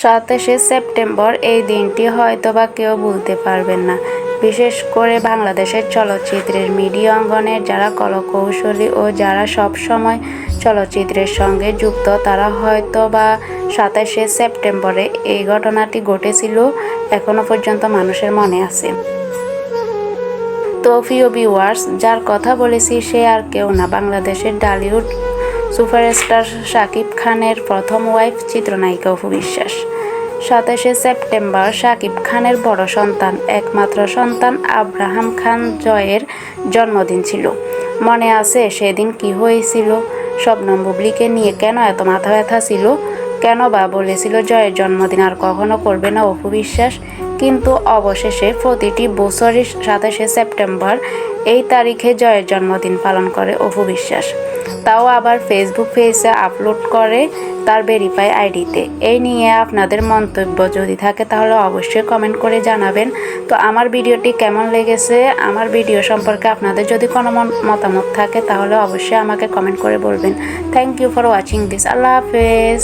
27শে September এই দিনটি হয়তোবা কেউ ভুলতে পারবেন না। বিশেষ করে বাংলাদেশের চলচ্চিত্রের মিডিয়া অঙ্গনের যারা কলাকৌশলী ও যারা সবসময় চলচ্চিত্রের সঙ্গে যুক্ত, তারা হয়তোবা 27শে সেপ্টেম্বরে এই ঘটনাটি ঘটেছিল এখনো পর্যন্ত মানুষের মনে আছে। তো প্রিয় ভিউয়ার্স, যার কথা বলেছি সে আর কেউ না, বাংলাদেশের টলিউড সুপারস্টার শাকিব খানের প্রথম ওয়াইফ চিত্রনায়িকা অপু বিশ্বাস। 27শে সেপ্টেম্বর শাকিব খানের বড় সন্তান, একমাত্র সন্তান আব্রাহাম খান জয়ের জন্মদিন ছিল। মনে আছে সেদিন কি হয়েছিল? শবনম বুবলীকে নিয়ে কেন এত মাথা ব্যথা ছিল? কেন বা বলেছিল জয়ের জন্মদিন আর কখনো করবে না অপু বিশ্বাস? কিন্তু অবশেষে প্রতিটি বছরই 27শে সেপ্টেম্বর এই তারিখে জয়ের জন্মদিন পালন করে অপু বিশ্বাস। তাও আবার ফেসবুক পেজে আপলোড করে তার ভেরিফাই আইডিতে। এই নিয়ে আপনাদের মন্তব্য যদি থাকে তাহলে অবশ্যই কমেন্ট করে জানাবেন। তো আমার ভিডিওটি কেমন লেগেছে, আমার ভিডিও সম্পর্কে আপনাদের যদি কোনো মতামত থাকে তাহলে অবশ্যই আমাকে কমেন্ট করে বলবেন। Thank you for watching this. আল্লাহ হাফেজ।